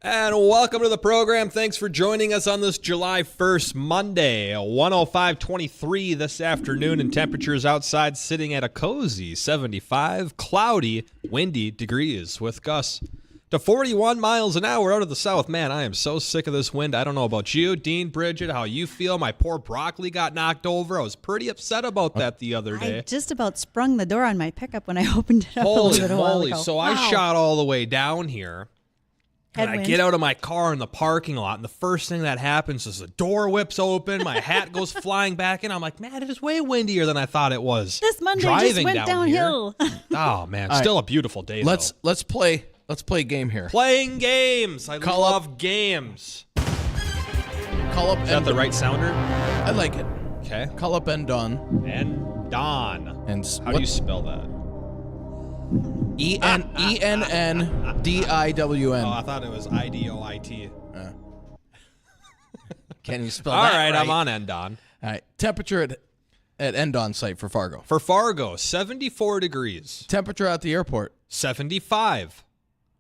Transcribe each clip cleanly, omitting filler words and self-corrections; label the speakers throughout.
Speaker 1: And welcome to the program. Thanks for joining us on this July 1st, Monday, 105.23 this afternoon, and temperatures outside sitting at a cozy 75, cloudy, windy degrees with gusts to 41 miles an hour out of the south. Man, I am so sick of this wind. I don't know about you, Dean, Bridgette, how you feel. My poor broccoli got knocked over. I was pretty upset about that the other day.
Speaker 2: I just about sprung the door on my pickup when I opened it up
Speaker 1: Holy
Speaker 2: a little while
Speaker 1: moly.
Speaker 2: ago.
Speaker 1: So
Speaker 2: Wow.
Speaker 1: I shot all the way down here. And I get out of my car in the parking lot, and the first thing that happens is the door whips open, my hat goes flying back in. I'm like, man, it is way windier than I thought it was.
Speaker 2: This Monday
Speaker 1: driving
Speaker 2: just went downhill.
Speaker 1: Oh man, still a beautiful day.
Speaker 3: Let's play a game here.
Speaker 1: Playing games. I love games.
Speaker 3: Call up.
Speaker 1: Is that the right sounder?
Speaker 3: I like it.
Speaker 1: Okay.
Speaker 3: Call up and Don.
Speaker 1: And Don.
Speaker 3: And
Speaker 1: how do you spell that?
Speaker 3: ENNDIWN.
Speaker 1: Oh, I thought it was IDOIT.
Speaker 3: Can you spell
Speaker 1: All
Speaker 3: that
Speaker 1: right,
Speaker 3: right?
Speaker 1: I'm on Endon.
Speaker 3: All right. Temperature at Endon site for Fargo.
Speaker 1: For Fargo, 74 degrees.
Speaker 3: Temperature at the airport.
Speaker 1: 75.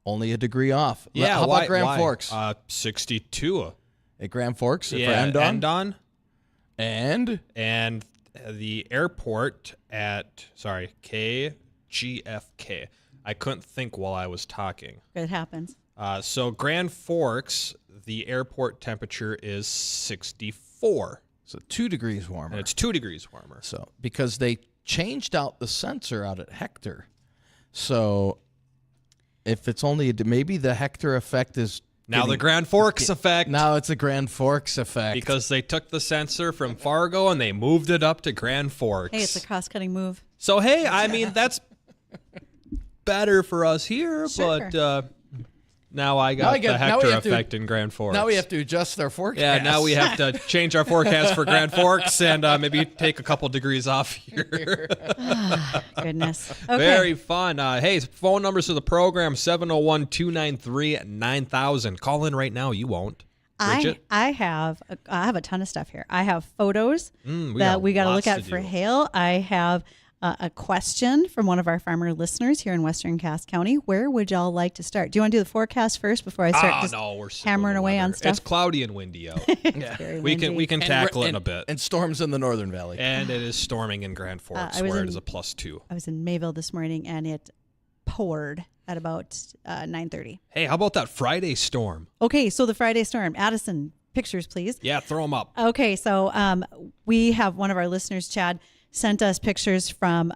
Speaker 3: Only a degree off.
Speaker 1: Yeah,
Speaker 3: How about Grand Forks?
Speaker 1: 62.
Speaker 3: At Grand Forks for
Speaker 1: Yeah,
Speaker 3: Endon.
Speaker 1: And the airport at, KGFK. I couldn't think while I was talking.
Speaker 2: It happens.
Speaker 1: So Grand Forks, the airport temperature is 64.
Speaker 3: So 2 degrees warmer.
Speaker 1: And it's 2 degrees warmer.
Speaker 3: So because they changed out the sensor out at Hector. So if it's only maybe the Hector effect is
Speaker 1: now the Grand Forks effect.
Speaker 3: Now it's a Grand Forks effect.
Speaker 1: Because they took the sensor from Fargo and they moved it up to Grand Forks.
Speaker 2: Hey, it's a cost-cutting move.
Speaker 1: So, hey, I mean, that's better for us here,
Speaker 2: Sure.
Speaker 1: but now I got the Hector effect in Grand Forks.
Speaker 3: Now we have to adjust our forecast.
Speaker 1: Yeah, now we have to change our forecast for Grand Forks and maybe take a couple degrees off here.
Speaker 2: Goodness. Okay.
Speaker 1: Very fun. Hey, phone numbers to the program, 701-293-9000. Call in right now. You won't. Bridgette?
Speaker 2: I have a ton of stuff here. I have photos
Speaker 1: we
Speaker 2: that we got to
Speaker 1: lots
Speaker 2: look at
Speaker 1: to
Speaker 2: for
Speaker 1: do.
Speaker 2: hail. I have a question from one of our farmer listeners here in Western Cass County. Where would y'all like to start? Do you want to do the forecast first before I start
Speaker 1: we're sick
Speaker 2: hammering
Speaker 1: of the
Speaker 2: away on
Speaker 1: weather.
Speaker 2: stuff?
Speaker 1: It's cloudy and windy out.
Speaker 2: Very
Speaker 1: we
Speaker 2: windy.
Speaker 1: can tackle it in a bit.
Speaker 3: And storms in the Northern Valley.
Speaker 1: And it is storming in Grand Forks, where it is a +2.
Speaker 2: I was in Mayville this morning, and it poured at about 9:30.
Speaker 1: Hey, how about that Friday storm?
Speaker 2: Okay, so the Friday storm. Addison, pictures, please.
Speaker 1: Yeah, throw them up.
Speaker 2: Okay, so we have one of our listeners, Chad, sent us pictures from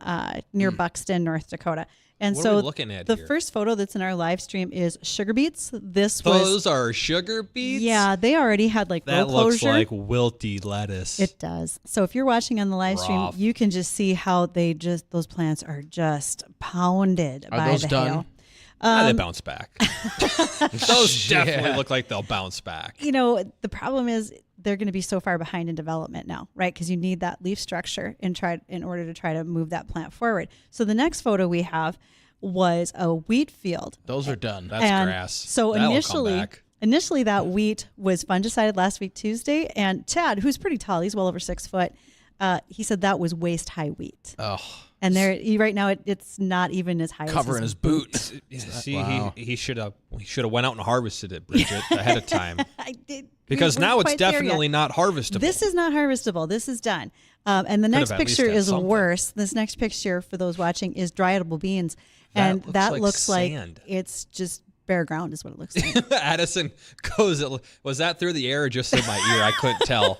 Speaker 2: near Buxton, North Dakota. And
Speaker 1: What
Speaker 2: so
Speaker 1: are we looking at
Speaker 2: the
Speaker 1: here?
Speaker 2: first photo that's in our live stream is sugar beets.
Speaker 1: Those are sugar beets?
Speaker 2: Yeah, they already had like
Speaker 1: That
Speaker 2: row closure.
Speaker 1: looks like wilty lettuce.
Speaker 2: It does. So if you're watching on the live stream,
Speaker 1: Rough.
Speaker 2: you can just see how those plants are just pounded
Speaker 3: Are
Speaker 2: by
Speaker 3: those
Speaker 2: the
Speaker 3: done?
Speaker 2: hail.
Speaker 1: They bounce back. Those definitely look like they'll bounce back.
Speaker 2: You know, the problem is they're going to be so far behind in development now, right? Because you need that leaf structure in order to try to move that plant forward. So the next photo we have was a wheat field.
Speaker 3: Those are done.
Speaker 1: That's
Speaker 2: And
Speaker 1: grass.
Speaker 2: So
Speaker 1: That'll come back.
Speaker 2: initially that wheat was fungicided last week Tuesday, and Chad, who's pretty tall, he's well over 6 foot, he said that was waist high wheat.
Speaker 3: Oh,
Speaker 2: And right now it's not even as high
Speaker 3: covering
Speaker 2: as
Speaker 3: his boots.
Speaker 1: See,
Speaker 3: Wow.
Speaker 1: he should have went out and harvested it, Bridgette, ahead of time.
Speaker 2: I did.
Speaker 1: Because
Speaker 2: We weren't
Speaker 1: now it's
Speaker 2: quite there
Speaker 1: definitely
Speaker 2: yet.
Speaker 1: not harvestable.
Speaker 2: This is not harvestable. This is done. And the next
Speaker 1: have at least
Speaker 2: picture
Speaker 1: had
Speaker 2: is
Speaker 1: something.
Speaker 2: worse. This next picture for those watching is dry edible beans.
Speaker 1: That
Speaker 2: And
Speaker 1: looks
Speaker 2: that
Speaker 1: like
Speaker 2: looks like
Speaker 1: sand.
Speaker 2: it's just bare ground is what it looks like.
Speaker 1: Addison goes, was that through the air or just in my ear? I couldn't tell.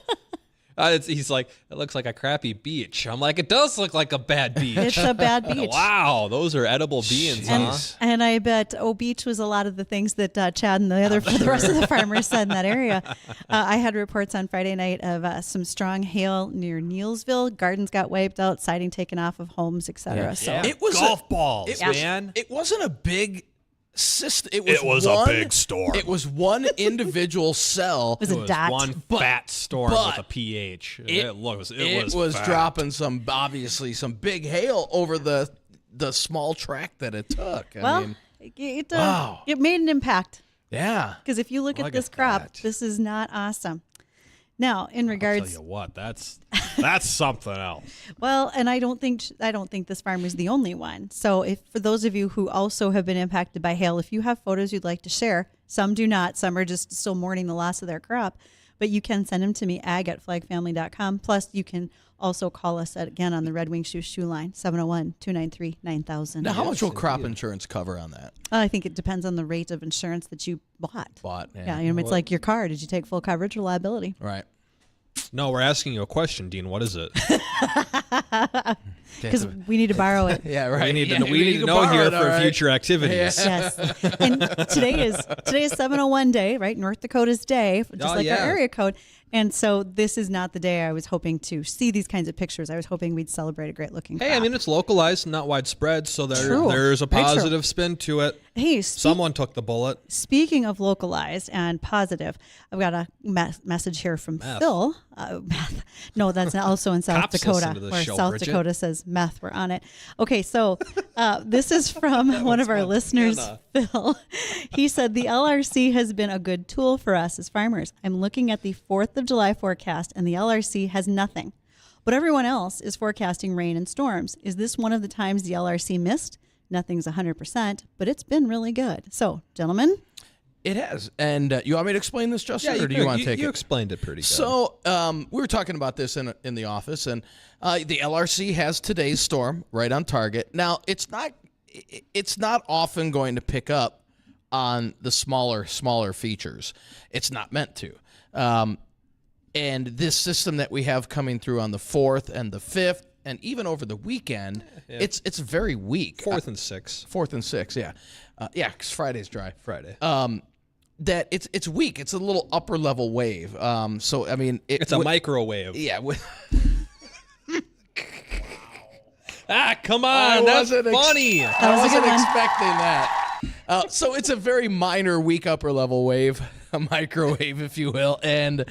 Speaker 1: He's like, it looks like a crappy beach. I'm like, it does look like a bad beach.
Speaker 2: It's a bad beach.
Speaker 1: Wow, those are edible beans, huh?
Speaker 2: And I bet beach was a lot of the things that Chad and the rest of the farmers said in that area. I had reports on Friday night of some strong hail near Neilsville. Gardens got wiped out, siding taken off of homes, etc.
Speaker 1: Yeah.
Speaker 2: So
Speaker 3: It was
Speaker 1: golf balls, man.
Speaker 3: It wasn't a big system.
Speaker 1: It was a big storm.
Speaker 3: It was one individual cell.
Speaker 2: it was a
Speaker 1: was
Speaker 2: dot.
Speaker 1: one fat storm
Speaker 3: but
Speaker 1: with a pH.
Speaker 3: It was
Speaker 1: fat.
Speaker 3: dropping some big hail over the small track that it took.
Speaker 2: Well, it made an impact.
Speaker 3: Yeah.
Speaker 2: Because if you look
Speaker 1: Look
Speaker 2: at this
Speaker 1: at
Speaker 2: crop,
Speaker 1: that.
Speaker 2: this is not awesome. Now, in
Speaker 1: I'll
Speaker 2: regards,
Speaker 1: tell you what, that's something else.
Speaker 2: well, and I don't think this farm is the only one. So, if for those of you who also have been impacted by hail, if you have photos you'd like to share, some do not, some are just still mourning the loss of their crop, but you can send them to me, ag@flagfamily.com. Plus, you can also call us again on the Red Wing Shoe line, 701-293-9000.
Speaker 3: Now, how much will crop insurance cover on that?
Speaker 2: I think it depends on the rate of insurance that you bought.
Speaker 3: Yeah.
Speaker 2: It's like your car. Did you take full coverage or liability?
Speaker 3: Right.
Speaker 1: No, we're asking you a question, Dean. What is it?
Speaker 2: Because we need to borrow it.
Speaker 3: Yeah, right.
Speaker 1: We need to know here for future activities.
Speaker 2: Yes. And today is 701 day, right? North Dakota's day, just our area code. And so this is not the day I was hoping to see these kinds of pictures. I was hoping we'd celebrate a great looking crop.
Speaker 1: Hey, I mean, it's localized, not widespread, so there's a positive spin to it.
Speaker 2: Hey,
Speaker 1: someone took the bullet.
Speaker 2: Speaking of localized and positive, I've got a message here from Phil. Meth. No, that's also in South Dakota, where South Dakota says meth. We're on it. Okay, so this is from one of our listeners, Phil. He said, the LRC has been a good tool for us as farmers. I'm looking at the 4th of July forecast, and the LRC has nothing. But everyone else is forecasting rain and storms. Is this one of the times the LRC missed? Nothing's 100%, but it's been really good. So, gentlemen.
Speaker 3: It has. And you want me to explain this, Justin, or do you want to take it?
Speaker 1: You explained it pretty good.
Speaker 3: So we were talking about this in the office, and the LRC has today's storm right on target. Now, it's not often going to pick up on the smaller features. It's not meant to. And this system that we have coming through on the 4th and the 5th, and even over the weekend, it's very weak.
Speaker 1: 4th and 6th.
Speaker 3: 4th and 6th, yeah. Because Friday's dry.
Speaker 1: Friday.
Speaker 3: That it's weak. It's a little upper level wave. So, I mean...
Speaker 1: It's a microwave.
Speaker 3: Yeah.
Speaker 1: Come on. That's funny.
Speaker 3: I wasn't expecting that. So it's a very minor, weak upper level wave, a microwave, if you will. And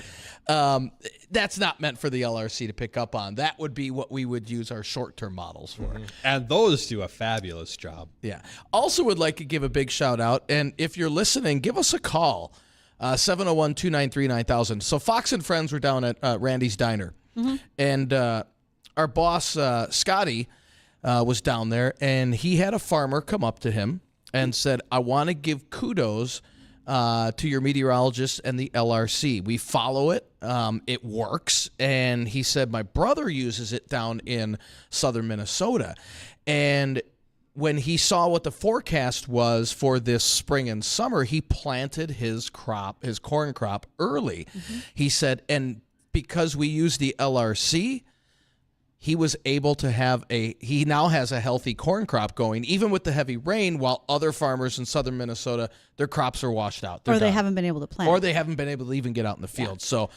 Speaker 3: that's not meant for the LRC to pick up on. That would be what we would use our short-term models for. Mm-hmm.
Speaker 1: And those do a fabulous job.
Speaker 3: Yeah. Also would like to give a big shout out. And if you're listening, give us a call, 701-293-9000. So Fox and Friends were down at Randy's Diner. Mm-hmm. And our boss, Scotty, was down there. And he had a farmer come up to him and said, I want to give kudos to your meteorologist and the LRC. We follow it. It works. And he said, my brother uses it down in southern Minnesota. And when he saw what the forecast was for this spring and summer, he planted his corn crop early. Mm-hmm. He said, and because we use the LRC, he was able to he now has a healthy corn crop going, even with the heavy rain, while other farmers in southern Minnesota, their crops are washed out.
Speaker 2: Or they haven't been able to plant.
Speaker 3: Or they haven't been able to even get out in the field. Yeah. So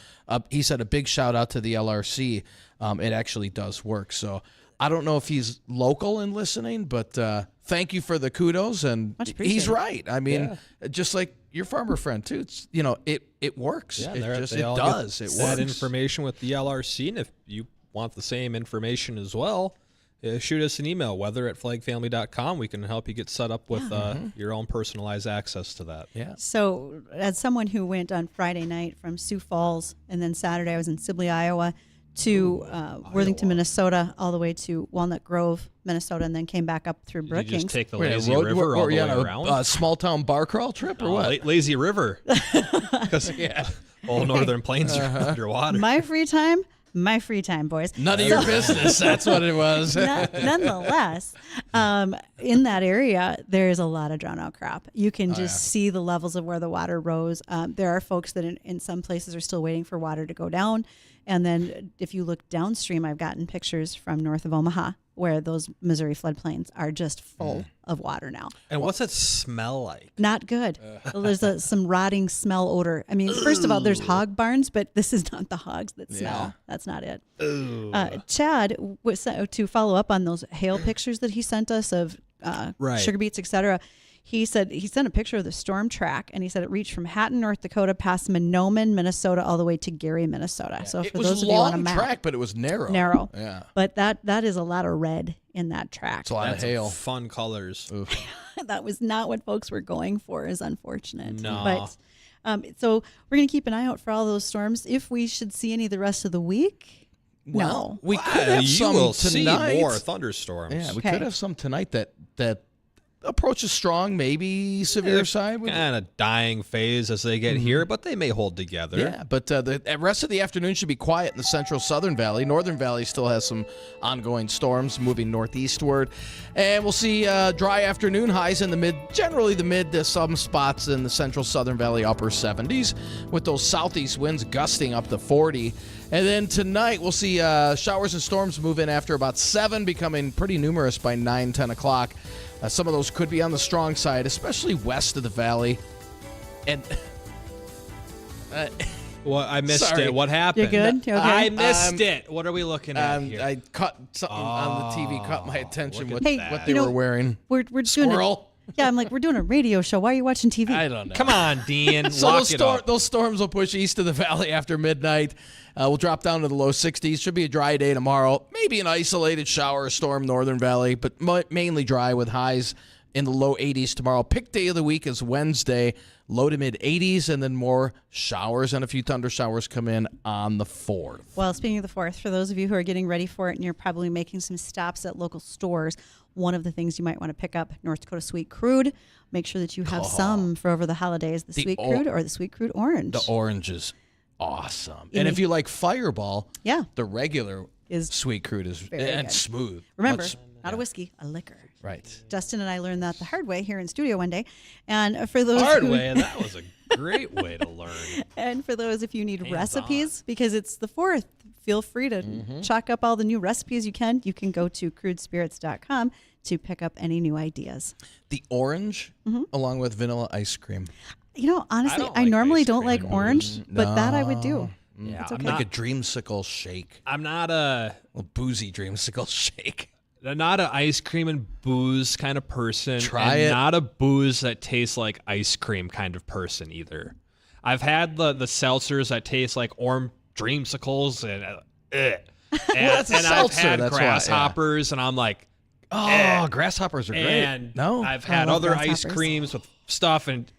Speaker 3: he said a big shout out to the LRC. It actually does work. So I don't know if he's local and listening, but thank you for the kudos. And he's right. I mean, just like your farmer friend too. It's, it works. Yeah, it does. It works.
Speaker 1: That information with the LRC, and if you want the same information as well, shoot us an email, weather@flagfamily.com. We can help you get set up with your own personalized access to that.
Speaker 3: Yeah.
Speaker 2: So as someone who went on Friday night from Sioux Falls, and then Saturday I was in Sibley, Iowa, to Worthington, Minnesota, all the way to Walnut Grove, Minnesota, and then came back up through Brookings.
Speaker 1: Did you just take the lazy river all the way around?
Speaker 3: A small town bar crawl trip or what?
Speaker 1: Lazy river. Because all northern plains are underwater.
Speaker 2: My free time, boys.
Speaker 3: None of your business. That's what it was.
Speaker 2: Nonetheless, in that area, there is a lot of drown out crop. You can just see the levels of where the water rose. There are folks that in some places are still waiting for water to go down. And then if you look downstream, I've gotten pictures from north of Omaha where those Missouri floodplains are just full of water now.
Speaker 1: And what's it smell like?
Speaker 2: Not good. Well, there's some rotting smell odor. I mean, first of all, there's hog barns, but this is not the hogs that smell. That's not it. Chad, to follow up on those hail pictures that he sent us of sugar beets, etc., he said he sent a picture of the storm track, and he said it reached from Hatton, North Dakota, past Mahnomen, Minnesota, all the way to Gary, Minnesota.
Speaker 3: Yeah.
Speaker 2: So for
Speaker 3: it was
Speaker 2: those
Speaker 3: a
Speaker 2: of you on a
Speaker 3: long
Speaker 2: map,
Speaker 3: track, but it was narrow.
Speaker 2: Yeah. But that is a lot of red in that track.
Speaker 3: It's a lot of hail.
Speaker 1: Fun colors.
Speaker 2: That was not what folks were going for, is unfortunate.
Speaker 1: No.
Speaker 2: But So we're going to keep an eye out for all those storms. If we should see any the rest of the week,
Speaker 3: Well,
Speaker 2: no.
Speaker 3: we could have
Speaker 1: You
Speaker 3: some
Speaker 1: will
Speaker 3: tonight.
Speaker 1: see more thunderstorms.
Speaker 3: Yeah, we
Speaker 2: Okay.
Speaker 3: could have some tonight that approaches strong, maybe severe side.
Speaker 1: Kind of dying phase as they get here, but they may hold together.
Speaker 3: Yeah, but the rest of the afternoon should be quiet in the central southern valley. Northern valley still has some ongoing storms moving northeastward. And we'll see dry afternoon highs in the mid, generally the mid to some spots in the central southern valley, upper 70s, with those southeast winds gusting up to 40. And then tonight we'll see showers and storms move in after about 7, becoming pretty numerous by 9, 10 o'clock. Some of those could be on the strong side, especially west of the valley. And
Speaker 1: Well, I missed
Speaker 3: Sorry.
Speaker 1: it. What happened?
Speaker 2: You're good? You okay?
Speaker 1: I missed it. What are we looking at here?
Speaker 3: I caught something on the TV, caught my attention
Speaker 1: look
Speaker 3: with
Speaker 1: at
Speaker 2: Hey,
Speaker 3: what
Speaker 1: that.
Speaker 3: they
Speaker 2: you know,
Speaker 3: were wearing.
Speaker 2: We're doing
Speaker 3: Squirrel.
Speaker 2: Yeah, I'm like, we're doing a radio show. Why are you watching TV?
Speaker 3: I don't know.
Speaker 1: Come on, Dean.
Speaker 3: So
Speaker 1: Lock it up.
Speaker 3: those storms will push east of the valley after midnight. We'll drop down to the low 60s. Should be a dry day tomorrow. Maybe an isolated shower or storm northern valley, but mainly dry with highs in the low 80s tomorrow. Pick day of the week is Wednesday, low to mid 80s, and then more showers and a few thunder showers come in on the 4th.
Speaker 2: Well, speaking of the 4th, for those of you who are getting ready for it and you're probably making some stops at local stores, one of the things you might want to pick up, North Dakota Sweet Crude. Make sure that you have some for over the holidays, the Sweet Crude or the Sweet Crude Orange.
Speaker 3: The orange is awesome. And if you like Fireball,
Speaker 2: Yeah.
Speaker 3: the regular
Speaker 2: Is
Speaker 3: Sweet Crude is
Speaker 2: very
Speaker 3: and
Speaker 2: good.
Speaker 3: smooth.
Speaker 2: Remember,
Speaker 3: Much-
Speaker 2: not a whiskey, a liquor.
Speaker 3: right.
Speaker 2: Justin and I learned that the hard way here in studio one day. And for those
Speaker 1: Hard
Speaker 2: who,
Speaker 1: way. That was a great way to learn.
Speaker 2: And for those, if you need
Speaker 1: Hands
Speaker 2: recipes, because it's the 4th, feel free to chalk up all the new recipes you can. You can go to crudespirits.com to pick up any new ideas.
Speaker 3: The orange along with vanilla ice cream.
Speaker 2: You know, honestly,
Speaker 1: don't
Speaker 2: I
Speaker 1: like
Speaker 2: normally
Speaker 1: ice
Speaker 2: don't
Speaker 1: cream
Speaker 2: like
Speaker 1: and
Speaker 2: orange, but that I would do.
Speaker 1: Yeah,
Speaker 2: It's
Speaker 1: I'm
Speaker 2: okay.
Speaker 1: not,
Speaker 3: Like a dreamsicle shake.
Speaker 1: I'm not a
Speaker 3: A boozy dreamsicle shake.
Speaker 1: not an ice cream and booze kind of person.
Speaker 3: Try
Speaker 1: and
Speaker 3: it.
Speaker 1: Not a booze that tastes like ice cream kind of person either. I've had the seltzers that taste like orange dreamsicles and
Speaker 3: that's a
Speaker 1: and I've
Speaker 3: seltzer,
Speaker 1: had
Speaker 3: that's why, yeah.
Speaker 1: grasshoppers and I'm like,
Speaker 3: Oh, grasshoppers are great.
Speaker 1: and
Speaker 3: No.
Speaker 1: I've had
Speaker 2: love
Speaker 1: other ice
Speaker 2: grasshoppers.
Speaker 1: creams with stuff and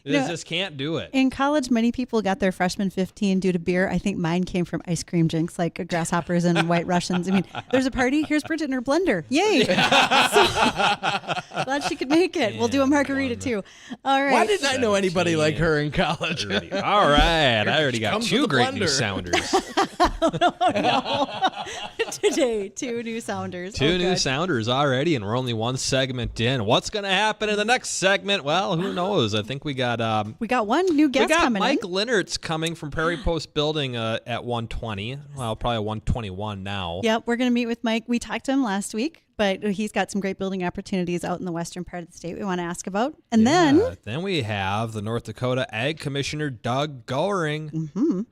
Speaker 2: know,
Speaker 1: just can't do it.
Speaker 2: In college, many people got their freshman 15 due to beer. I think mine came from ice cream drinks like grasshoppers and white Russians. I mean, there's a party. Here's Bridgette in her blender. Yay. So, glad she could make it. We'll do a margarita too. All right.
Speaker 3: Why didn't I know anybody like her in college?
Speaker 1: All right, I already got
Speaker 3: Comes
Speaker 1: 2
Speaker 3: with the
Speaker 1: great new
Speaker 3: blender.
Speaker 1: sounders.
Speaker 2: Today, 2 new sounders.
Speaker 1: Two
Speaker 2: Oh,
Speaker 1: new
Speaker 2: good.
Speaker 1: sounders already, and we're only 1 segment in. What's going to happen in the next segment? Well, who knows? I think we got
Speaker 2: We got one new guest
Speaker 1: we got
Speaker 2: coming
Speaker 1: Mike
Speaker 2: in.
Speaker 1: Linnertz coming from Prairie Post Building at 120. Well, probably 121 now.
Speaker 2: Yep, we're going to meet with Mike. We talked to him last week, but he's got some great building opportunities out in the western part of the state we want to ask about. And
Speaker 1: Then we have the North Dakota Ag Commissioner Doug Goehring.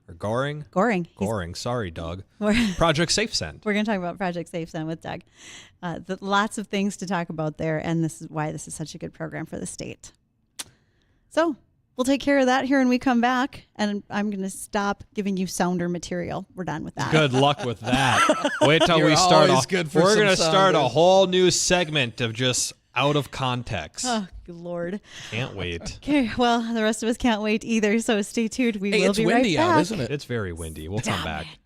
Speaker 1: Or Goehring?
Speaker 2: Goehring.
Speaker 1: Goehring. Sorry, Doug.
Speaker 2: We're
Speaker 1: Project Safe Send.
Speaker 2: going to talk about Project Safe Zone with Doug. Lots of things to talk about there, and this is why this is such a good program for the state. So we'll take care of that here when we come back, and I'm going to stop giving you sounder material. We're done with that.
Speaker 1: Good luck with that. Wait till
Speaker 3: You're
Speaker 1: we start.
Speaker 3: always good for
Speaker 1: We're
Speaker 3: some
Speaker 1: gonna start a
Speaker 3: sounders.
Speaker 1: whole new segment of just out of context.
Speaker 2: Oh, good Lord.
Speaker 1: Can't wait.
Speaker 2: Okay, well, the rest of us can't wait either, so stay tuned. We
Speaker 3: Hey,
Speaker 2: will
Speaker 3: it's
Speaker 2: be
Speaker 3: windy
Speaker 2: right back.
Speaker 3: out, isn't it?
Speaker 1: It's very windy. We'll come back.
Speaker 2: Damn it.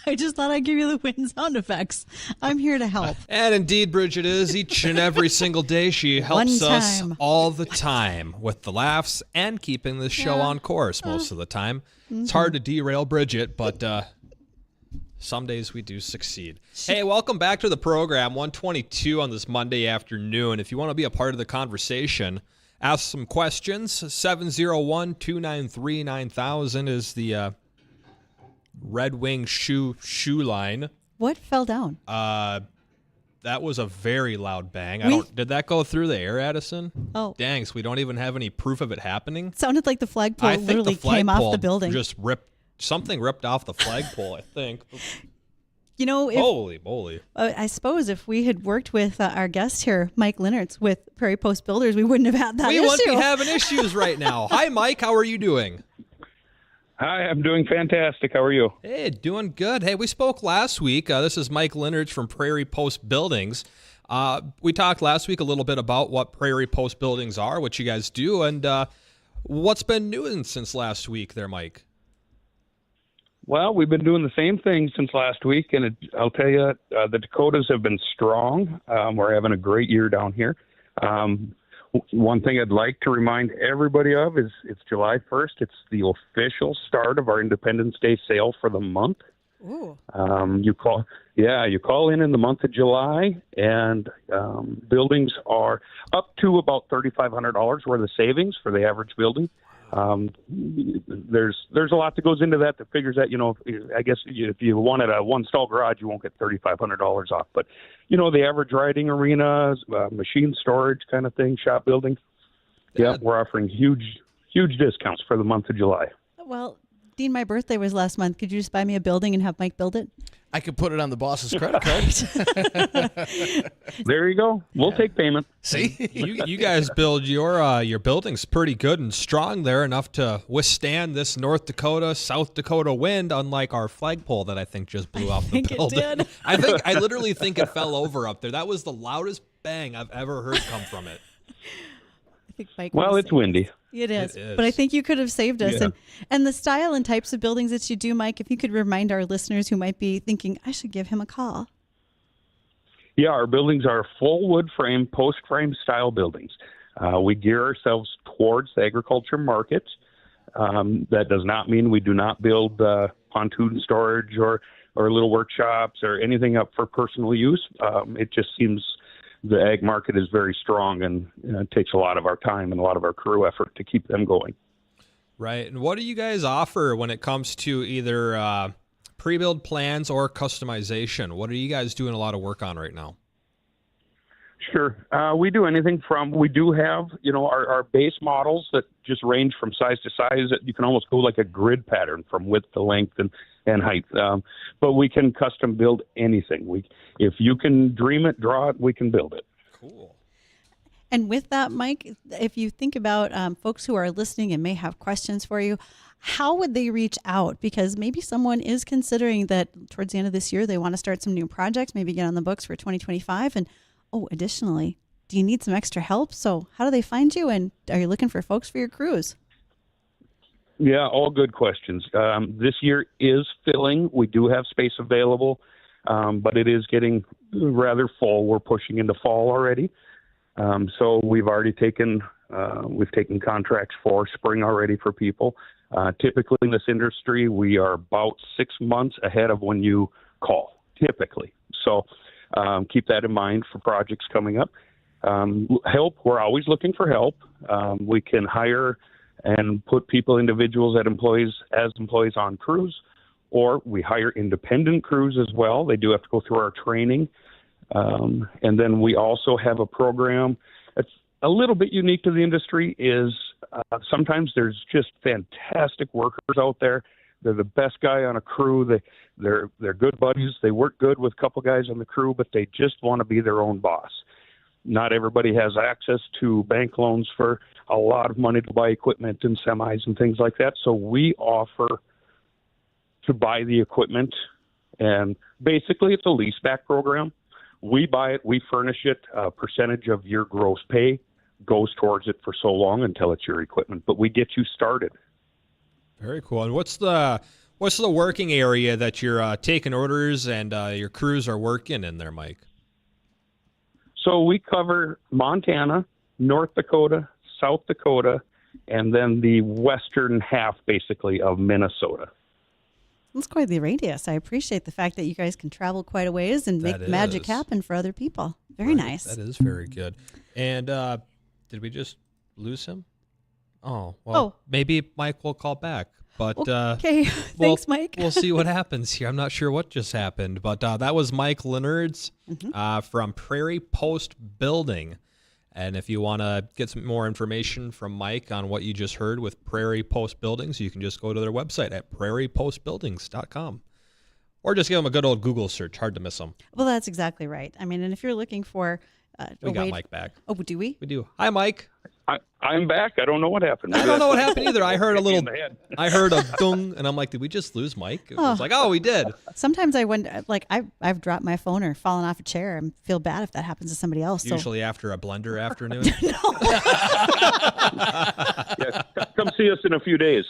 Speaker 2: I just thought I'd give you the wind sound effects. I'm here to help.
Speaker 1: And indeed, Bridgette is each and every single day. She helps us all the time with the laughs and keeping the show on course most of the time. It's hard to derail Bridgette, but some days we do succeed. Hey, welcome back to the program, 122 on this Monday afternoon. If you want to be a part of the conversation, ask some questions. 701-293-9000 is the Red Wing shoe line.
Speaker 2: What fell down?
Speaker 1: That was a very loud bang. Did that go through the air, Addison?
Speaker 2: Oh.
Speaker 1: Dang, so we don't even have any proof of it happening?
Speaker 2: It sounded like the flagpole literally came off the building.
Speaker 1: Something ripped off the flagpole, I think.
Speaker 2: You know,
Speaker 1: holy moly.
Speaker 2: I suppose if we had worked with our guest here, Mike Linnertz, with Prairie Post Builders, we wouldn't have had that issue.
Speaker 1: We wouldn't be having issues right now. Hi, Mike. How are you doing?
Speaker 4: Hi, I'm doing fantastic. How are you?
Speaker 1: Hey, doing good. Hey, we spoke last week. This is Mike Linnertz from Prairie Post Buildings. We talked last week a little bit about what Prairie Post Buildings are, what you guys do, and what's been new since last week there, Mike?
Speaker 4: Well, we've been doing the same thing since last week, and I'll tell you, the Dakotas have been strong. We're having a great year down here. One thing I'd like to remind everybody of is it's July 1st. It's the official start of our Independence Day sale for the month.
Speaker 2: Ooh.
Speaker 4: You call in the month of July, and buildings are up to about $3,500 worth of savings for the average building. There's a lot that goes into that figures that, I guess if you wanted a one stall garage, you won't get $3,500 off. But, the average riding arena, machine storage kind of thing, shop building. Yeah, we're offering huge discounts for the month of July.
Speaker 2: Well, Dean, my birthday was last month. Could you just buy me a building and have Mike build it?
Speaker 3: I could put it on the boss's credit card.
Speaker 4: There you go. We'll take payment.
Speaker 3: See?
Speaker 1: you guys build your buildings pretty good and strong there, enough to withstand this North Dakota, South Dakota wind, unlike our flagpole that I think just blew off the building.
Speaker 2: It did.
Speaker 1: I literally think it fell over up there. That was the loudest bang I've ever heard come from it.
Speaker 2: I think Mike
Speaker 4: it's windy.
Speaker 2: It is. But I think you could have saved us.
Speaker 4: Yeah.
Speaker 2: And the style and types of buildings that you do, Mike, if you could remind our listeners who might be thinking, I should give him a call.
Speaker 4: Yeah, our buildings are full wood frame, post frame style buildings. We gear ourselves towards the agriculture market. That does not mean we do not build pontoon storage or little workshops or anything up for personal use. It just seems the ag market is very strong, and it takes a lot of our time and a lot of our crew effort to keep them going.
Speaker 1: Right. And what do you guys offer when it comes to either pre-build plans or customization? What are you guys doing a lot of work on right now?
Speaker 4: Sure. We do anything from, we do have, our base models that just range from size to size. You can almost go like a grid pattern from width to length and height. But we can custom build anything. If you can dream it, draw it, we can build it.
Speaker 1: Cool.
Speaker 2: And with that, Mike, if you think about folks who are listening and may have questions for you, how would they reach out? Because maybe someone is considering that towards the end of this year, they want to start some new projects, maybe get on the books for 2025. And additionally, do you need some extra help? So how do they find you? And are you looking for folks for your crews?
Speaker 4: Yeah, all good questions. This year is filling. We do have space available, but it is getting rather full. We're pushing into fall already. So we've already taken contracts for spring already for people. Typically in this industry, we are about 6 months ahead of when you call, typically. So keep that in mind for projects coming up. Help, we're always looking for help. We can hire and put individuals as employees on crews, or we hire independent crews as well. They do have to go through our training. And then we also have a program that's a little bit unique to the industry is sometimes there's just fantastic workers out there. They're the best guy on a crew. They're good buddies. They work good with a couple guys on the crew, but they just want to be their own boss. Not everybody has access to bank loans for a lot of money to buy equipment and semis and things like that. So we offer to buy the equipment, and basically it's a leaseback program. We buy it, we furnish it, a percentage of your gross pay goes towards it for so long until it's your equipment, but we get you started.
Speaker 1: Very cool. And what's the working area that you're taking orders and your crews are working in there, Mike?
Speaker 4: So we cover Montana, North Dakota, South Dakota, and then the western half, basically, of Minnesota.
Speaker 2: That's quite the radius. I appreciate the fact that you guys can travel quite a ways and make magic happen for other people. Very nice.
Speaker 1: That is very good. And did we just lose him? Oh, well, maybe Mike will call back. But
Speaker 2: okay, thanks, Mike.
Speaker 1: We'll see what happens here. I'm not sure what just happened, but that was Mike Leonards from Prairie Post Building. And if you want to get some more information from Mike on what you just heard with Prairie Post Buildings, you can just go to their website at prairiepostbuildings.com. Or just give them a good old Google search. Hard to miss them.
Speaker 2: Well, that's exactly right. I mean, and if you're looking for
Speaker 1: we got Mike back.
Speaker 2: Oh, do we?
Speaker 1: We do. Hi, Mike.
Speaker 4: I'm back. I don't know what happened.
Speaker 1: I don't know what happened either. I heard a dung, and I'm like, did we just lose Mike? It was like, we did.
Speaker 2: Sometimes I wonder, like, I've dropped my phone or fallen off a chair and feel bad if that happens to somebody else.
Speaker 1: Usually after a blender afternoon.
Speaker 4: Yeah, come see us in a few days.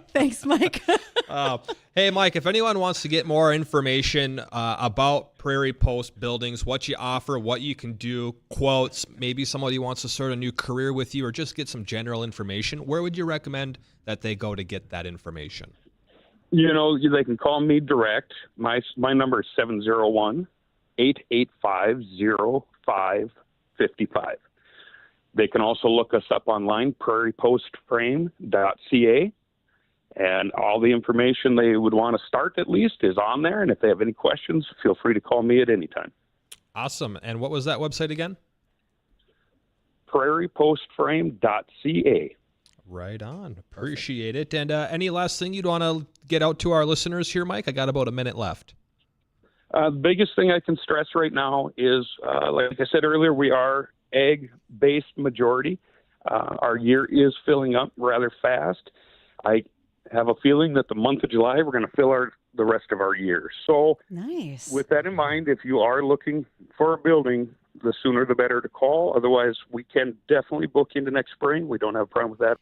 Speaker 2: Thanks, Mike.
Speaker 1: Hey, Mike, if anyone wants to get more information about Prairie Post Buildings, what you offer, what you can do, quotes, maybe somebody wants to start a new career with you or just get some general information, where would you recommend that they go to get that information?
Speaker 4: You know, they can call me direct. My number is 701-885-0555. They can also look us up online, prairiepostframe.ca. And all the information they would want to start, at least, is on there. And if they have any questions, feel free to call me at any time.
Speaker 1: Awesome. And what was that website again?
Speaker 4: prairiepostframe.ca.
Speaker 1: Right on. Appreciate it. And any last thing you'd want to get out to our listeners here, Mike? I got about a minute left.
Speaker 4: The biggest thing I can stress right now is, like I said earlier, we are egg-based majority. Our year is filling up rather fast. I have a feeling that the month of July, we're going to fill the rest of our year. So
Speaker 2: nice.
Speaker 4: With that in mind, if you are looking for a building, the sooner the better to call. Otherwise, we can definitely book into next spring. We don't have a problem with that.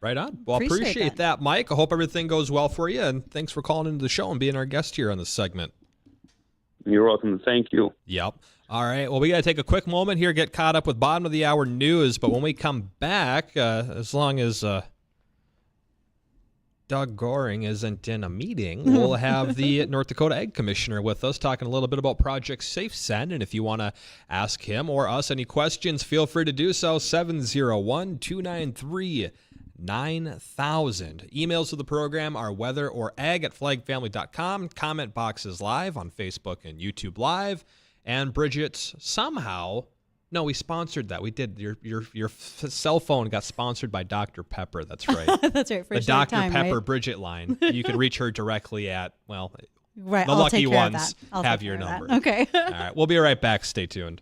Speaker 1: Right on. Well, appreciate that, Mike. I hope everything goes well for you, and thanks for calling into the show and being our guest here on this segment.
Speaker 4: You're welcome. Thank you.
Speaker 1: Yep. All right. Well, we got to take a quick moment here, get caught up with bottom of the hour news, but when we come back, as long as Doug Goehring isn't in a meeting, we'll have the North Dakota Ag Commissioner with us talking a little bit about Project Safe Send. And if you want to ask him or us any questions, feel free to do so. 701-293-9000. Emails to the program are weather or ag@flagfamily.com. Comment box is live on Facebook and YouTube Live. And Bridgette's somehow... No, we sponsored that. We did. Your cell phone got sponsored by Dr. Pepper. That's right.
Speaker 2: That's right. For
Speaker 1: the
Speaker 2: a short
Speaker 1: Dr.
Speaker 2: time,
Speaker 1: Pepper
Speaker 2: right?
Speaker 1: Bridgette line. You can reach her directly at,
Speaker 2: right.
Speaker 1: the
Speaker 2: I'll
Speaker 1: lucky
Speaker 2: take care
Speaker 1: ones
Speaker 2: of that. I'll
Speaker 1: have
Speaker 2: take
Speaker 1: your
Speaker 2: care of
Speaker 1: number.
Speaker 2: that. Okay.
Speaker 1: All right. We'll be right back. Stay tuned.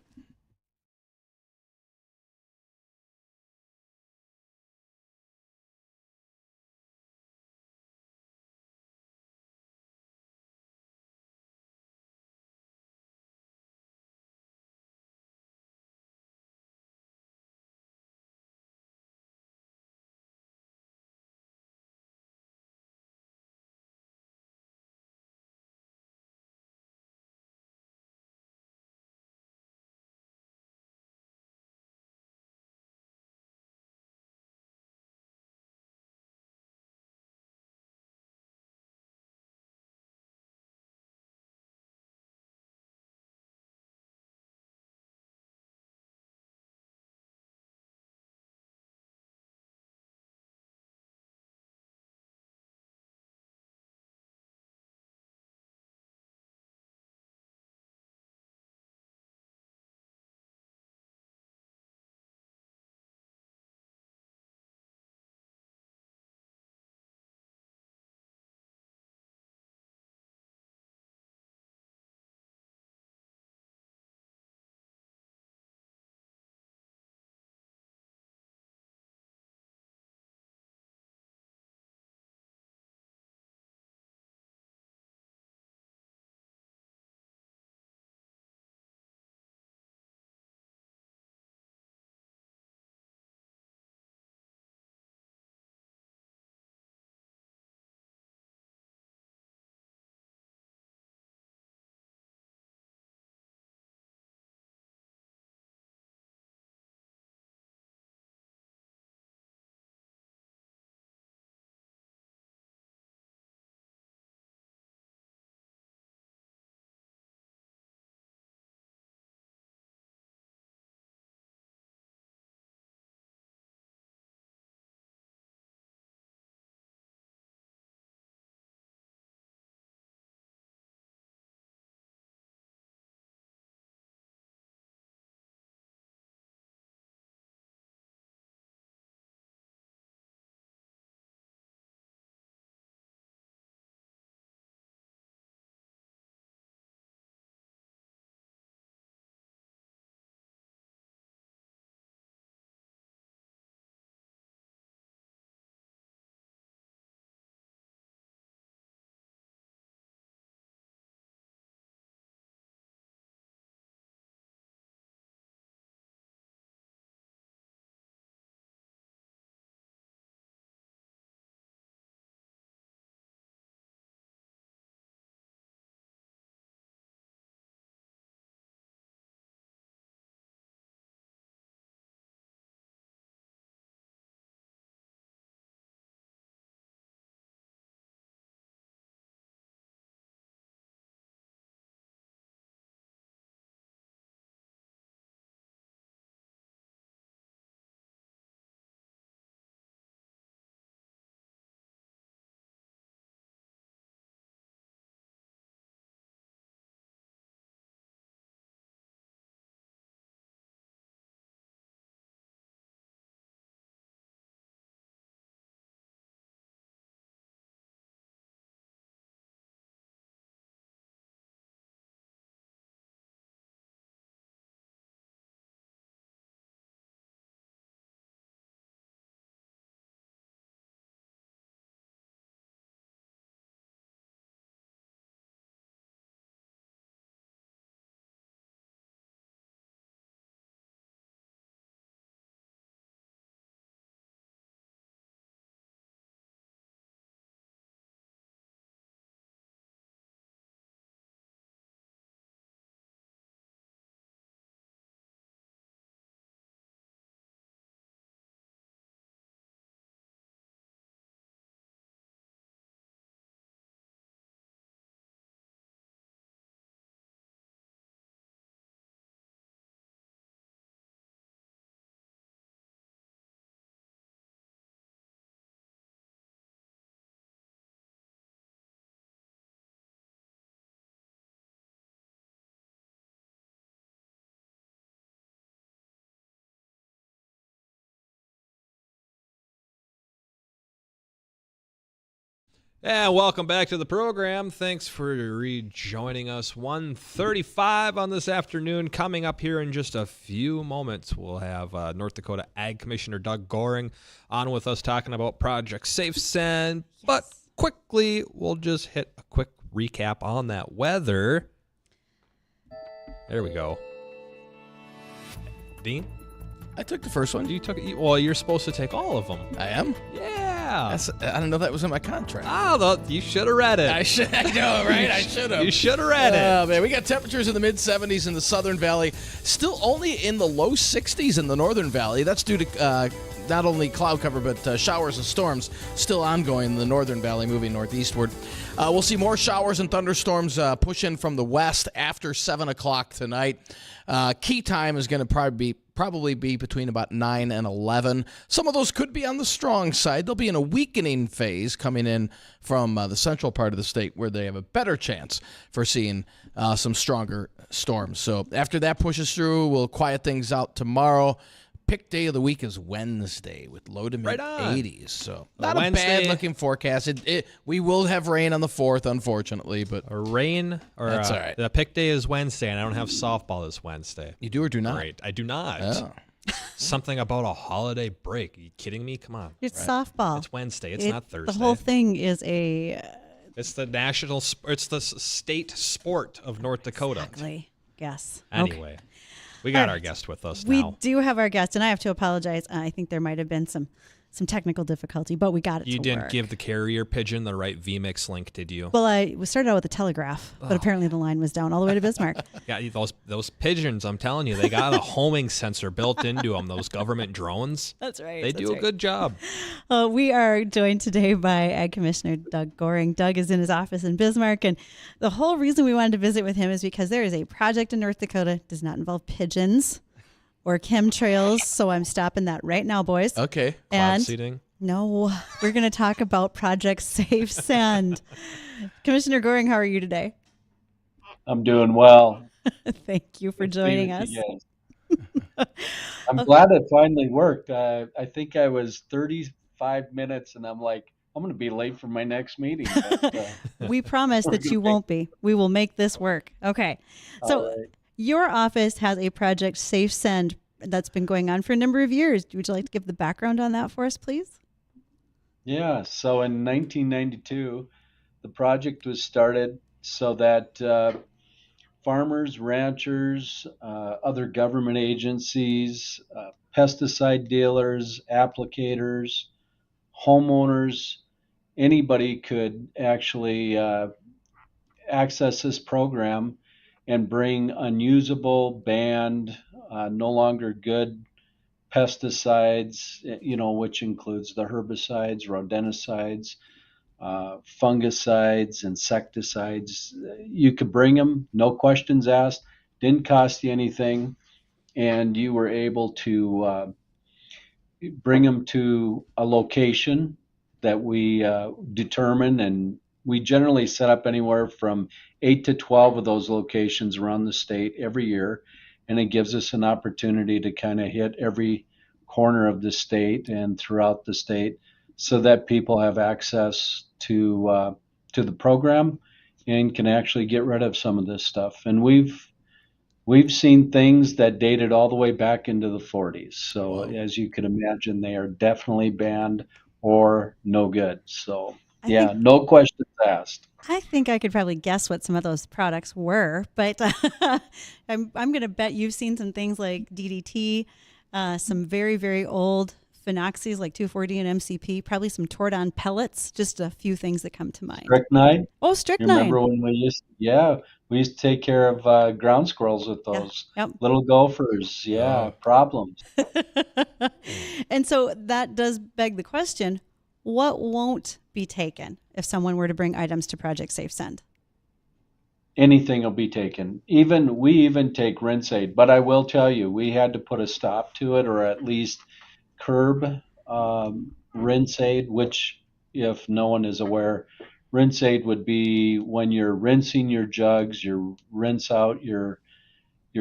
Speaker 1: And welcome back to the program. Thanks for rejoining us. 1:35 on this afternoon. Coming up here in just a few moments, we'll have North Dakota Ag Commissioner Doug Goehring on with us talking about Project Safe Send. Yes. But quickly, we'll just hit a quick recap on that weather. There we go. Dean?
Speaker 3: I took the first one.
Speaker 1: You took it. Well, you're supposed to take all of them.
Speaker 3: I am?
Speaker 1: Yeah.
Speaker 3: I don't know if that was in my contract.
Speaker 1: You should have read it.
Speaker 3: I know, right? I should have.
Speaker 1: You should have read it.
Speaker 3: Oh, man. We got temperatures in the mid-70s in the Southern Valley. Still only in the low 60s in the Northern Valley. That's due to not only cloud cover, but showers and storms still ongoing in the Northern Valley, moving northeastward. We'll see more showers and thunderstorms push in from the west after 7 o'clock tonight. Key time is going to probably be between about 9 and 11. Some of those could be on the strong side. They'll be in a weakening phase coming in from the central part of the state where they have a better chance for seeing some stronger storms. So after that pushes through, we'll quiet things out tomorrow. Pick day of the week is Wednesday with low to mid 80s. So not a bad looking forecast. We will have rain on the 4th, unfortunately, but
Speaker 1: that's all right. The pick day is Wednesday, and I don't have softball this Wednesday.
Speaker 3: You do or do not?
Speaker 1: Great, I do not.
Speaker 3: Oh.
Speaker 1: Something about a holiday break. Are you kidding me? Come on.
Speaker 2: It's softball.
Speaker 1: It's Wednesday. It's not Thursday.
Speaker 2: The whole thing is
Speaker 1: It's it's the state sport of North Dakota.
Speaker 2: Exactly. Yes.
Speaker 1: Anyway. Okay. We got our guest with us now.
Speaker 2: We do have our guest, and I have to apologize. I think there might have been some technical difficulty, but we got it.
Speaker 1: You didn't give the carrier pigeon the right VMix link, did you?
Speaker 2: Well, we started out with the telegraph, but apparently the line was down all the way to Bismarck.
Speaker 1: Yeah, those pigeons, I'm telling you, they got a homing sensor built into them, those government drones.
Speaker 2: That's right.
Speaker 1: They do a good job.
Speaker 2: We are joined today by Ag Commissioner Doug Goehring. Doug is in his office in Bismarck, and the whole reason we wanted to visit with him is because there is a project in North Dakota, does not involve pigeons or chemtrails, so I'm stopping that right now, boys.
Speaker 3: Okay.
Speaker 1: Cloud seeding?
Speaker 2: No, we're going to talk about Project Safe Send. Commissioner Goehring, how are you today?
Speaker 5: I'm doing well.
Speaker 2: Thank you for joining us.
Speaker 5: I'm glad it finally worked. I think I was 35 minutes, and I'm like, I'm going to be late for my next meeting. But,
Speaker 2: we promise that you won't be. We will make this work. Okay. So your office has a Project Safe Send that's been going on for a number of years. Would you like to give the background on that for us, please?
Speaker 5: Yeah. So in 1992, the project was started so that farmers, ranchers, other government agencies, pesticide dealers, applicators, homeowners, anybody could actually access this program and bring unusable, banned, no longer good pesticides, which includes the herbicides, rodenticides, fungicides, insecticides. You could bring them, no questions asked, didn't cost you anything, and you were able to bring them to a location that we determine, and we generally set up anywhere from 8 to 12 of those locations around the state every year, and it gives us an opportunity to kind of hit every corner of the state and throughout the state so that people have access to the program and can actually get rid of some of this stuff. And we've seen things that dated all the way back into the 40s. So as you can imagine, they are definitely banned or no good. So no questions asked.
Speaker 2: I think I could probably guess what some of those products were, but I'm going to bet you've seen some things like DDT, some very, very old phenoxys like 2,4-D and MCP, probably some Tordon pellets, just a few things that come to mind.
Speaker 5: Strychnine?
Speaker 2: Oh, strychnine.
Speaker 5: You remember when we used to take care of ground squirrels with those little gophers. Problems.
Speaker 2: And so that does beg the question, what won't be taken if someone were to bring items to Project Safe Send?
Speaker 5: Anything will be taken. We even take rinse aid, but I will tell you, we had to put a stop to it, or at least curb rinse aid, which, if no one is aware, rinse aid would be when you're rinsing your jugs, you rinse out your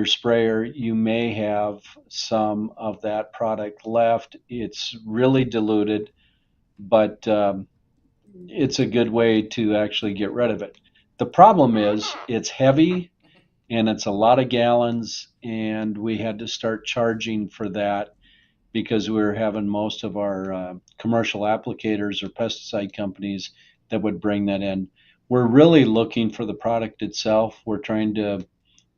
Speaker 5: sprayer, you may have some of that product left. It's really diluted, but it's a good way to actually get rid of it. The problem is it's heavy and it's a lot of gallons, and we had to start charging for that because we were having most of our commercial applicators or pesticide companies that would bring that in. We're really looking for the product itself. We're trying to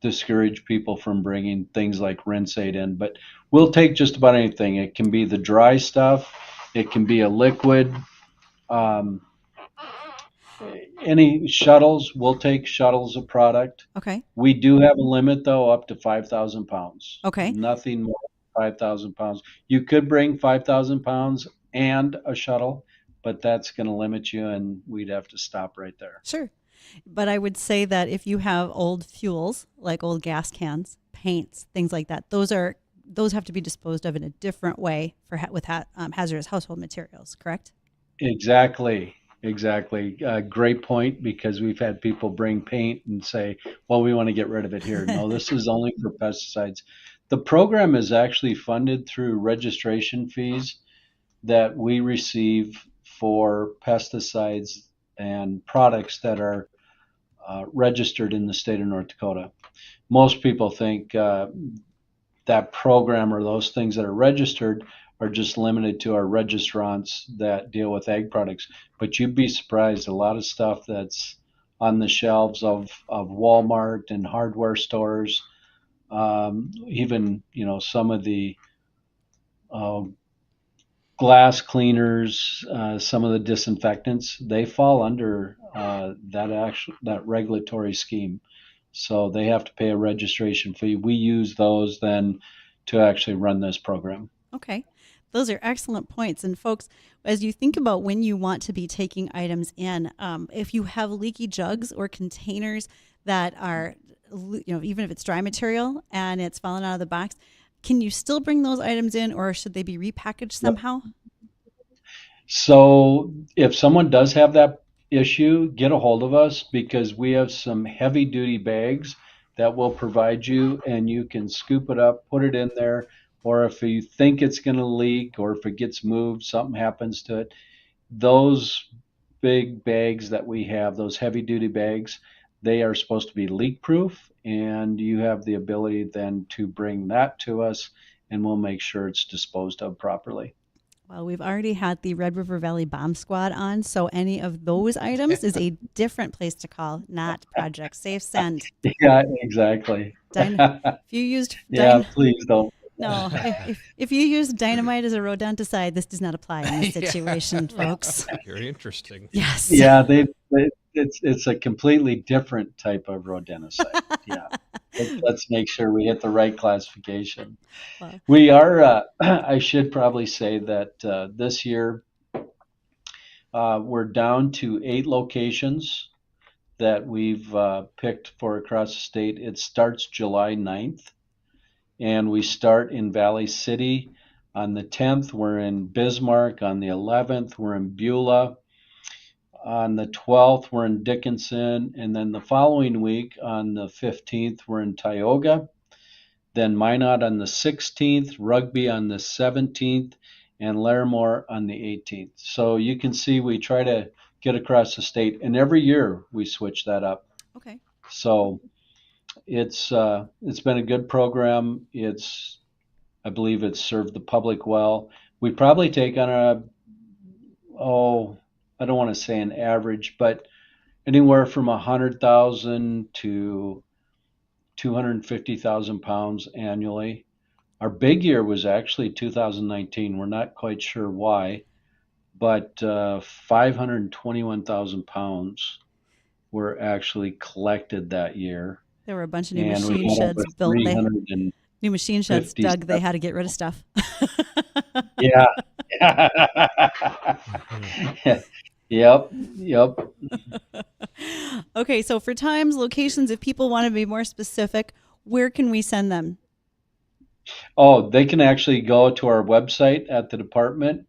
Speaker 5: discourage people from bringing things like rinse aid in, but we'll take just about anything. It can be the dry stuff, it can be a liquid. Um, any shuttles, we'll take shuttles of product.
Speaker 2: Okay.
Speaker 5: We do have a limit though, up to 5,000 pounds.
Speaker 2: Okay.
Speaker 5: Nothing more than 5,000 pounds. You could bring 5,000 pounds and a shuttle, but that's going to limit you, and we'd have to stop right there.
Speaker 2: Sure. But I would say that if you have old fuels, like old gas cans, paints, things like that, those have to be disposed of in a different way for hazardous household materials, correct?
Speaker 5: Exactly. Great point, because we've had people bring paint and say, well, we want to get rid of it here. No, this is only for pesticides. The program is actually funded through registration fees that we receive for pesticides and products that are registered in the state of North Dakota. Most people think that program or those things that are registered are just limited to our registrants that deal with ag products. But you'd be surprised, a lot of stuff that's on the shelves of Walmart and hardware stores, even some of the glass cleaners, some of the disinfectants, they fall under that regulatory scheme. So they have to pay a registration fee. We use those then to actually run this program.
Speaker 2: Okay. Those are excellent points. And folks, as you think about when you want to be taking items in, if you have leaky jugs or containers that are, even if it's dry material and it's fallen out of the box, can you still bring those items in, or should they be repackaged somehow?
Speaker 5: So if someone does have that issue, get a hold of us, because we have some heavy duty bags that will provide you, and you can scoop it up, put it in there. Or if you think it's going to leak, or if it gets moved, something happens to it, those big bags that we have, those heavy duty bags, they are supposed to be leak proof, and you have the ability then to bring that to us, and we'll make sure it's disposed of properly.
Speaker 2: Well, we've already had the Red River Valley Bomb Squad on, so any of those items is a different place to call, not Project Safe Send.
Speaker 5: Yeah, exactly.
Speaker 2: If you used
Speaker 5: please don't.
Speaker 2: No, if you use dynamite as a rodenticide, this does not apply in this situation, folks.
Speaker 1: Very interesting.
Speaker 2: Yes.
Speaker 5: Yeah, it's a completely different type of rodenticide. Yeah. Let's make sure we hit the right classification.
Speaker 2: Wow.
Speaker 5: We are, I should probably say that this year we're down to 8 locations that we've picked for across the state. It starts July 9th, and we start in Valley City. On the 10th, we're in Bismarck. On the 11th, we're in Beulah. On the 12th, we're in Dickinson, and then the following week, on the 15th, we're in Tioga. Then Minot on the 16th, Rugby on the 17th, and Larimore on the 18th. So you can see we try to get across the state, and every year we switch that up.
Speaker 2: Okay.
Speaker 5: So it's been a good program. I believe it's served the public well. We probably take on I don't want to say an average, but anywhere from 100,000 to 250,000 pounds annually. Our big year was actually 2019. We're not quite sure why, but 521,000 pounds were actually collected that year.
Speaker 2: There were a bunch of new machine sheds built. New machine sheds dug. They had to get rid of stuff.
Speaker 5: Yeah. Yep.
Speaker 2: Okay, so for times, locations, if people want to be more specific, where can we send them?
Speaker 5: Oh, they can actually go to our website at the department,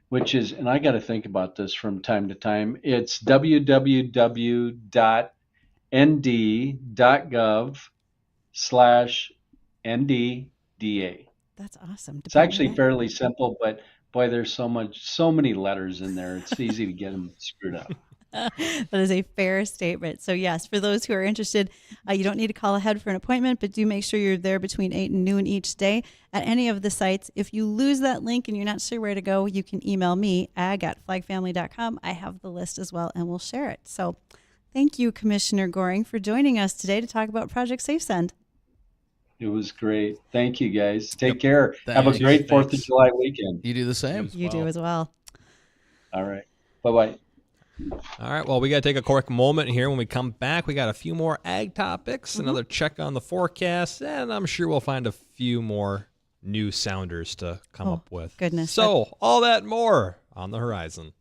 Speaker 5: which is, and I got to think about this from time to time, it's www.nd.gov/NDDA.
Speaker 2: That's awesome.
Speaker 5: It's actually fairly simple, but Boy, there's so many letters in there. It's easy to get them screwed up.
Speaker 2: That is a fair statement. So yes, for those who are interested, you don't need to call ahead for an appointment, but do make sure you're there between 8 and noon each day at any of the sites. If you lose that link and you're not sure where to go, you can email me, ag@flagfamily.com. I have the list as well, and we'll share it. So thank you, Commissioner Goehring, for joining us today to talk about Project SafeSend.
Speaker 5: It was great. Thank you, guys. Take care.
Speaker 3: Thanks.
Speaker 5: Have a great 4th of
Speaker 1: Thanks.
Speaker 5: July weekend.
Speaker 3: You do the same.
Speaker 2: You do as well.
Speaker 5: All right. Bye-bye.
Speaker 1: All right, well, we got to take a quick moment here. When we come back, we got a few more ag topics, another check on the forecast, and I'm sure we'll find a few more new sounders to come up with.
Speaker 2: Goodness.
Speaker 1: So, all that and more on the horizon.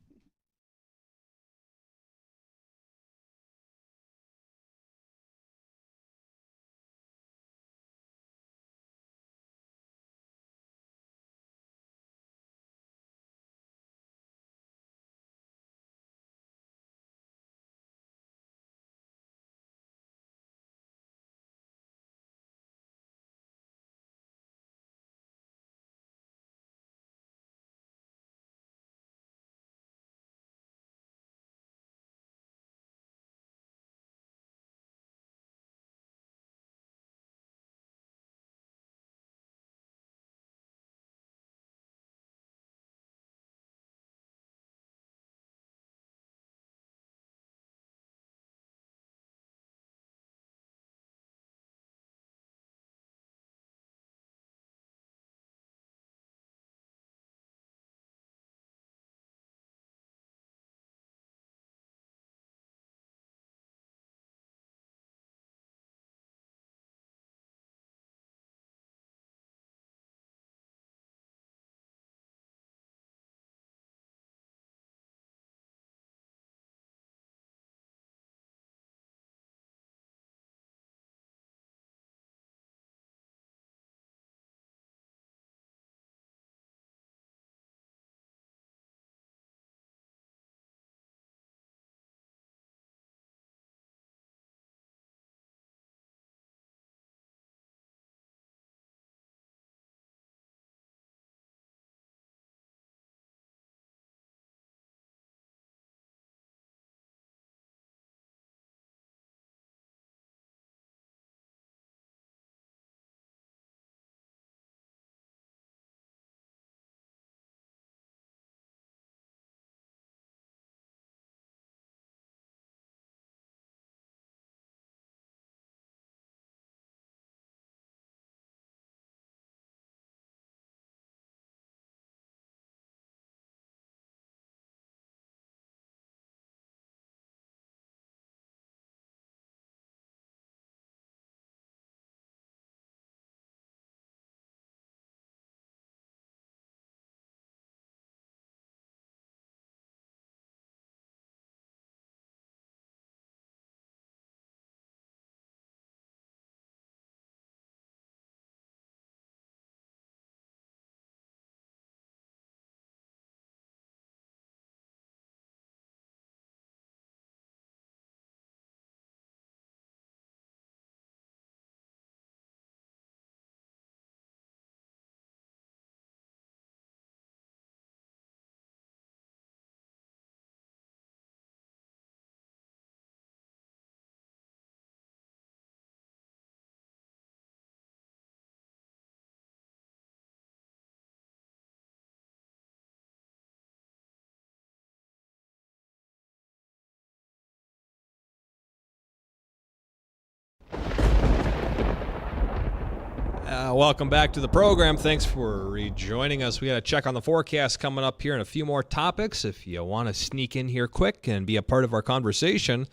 Speaker 1: Welcome back to the program. Thanks for rejoining us. We got a check on the forecast coming up here and a few more topics. If you want to sneak in here quick and be a part of our conversation,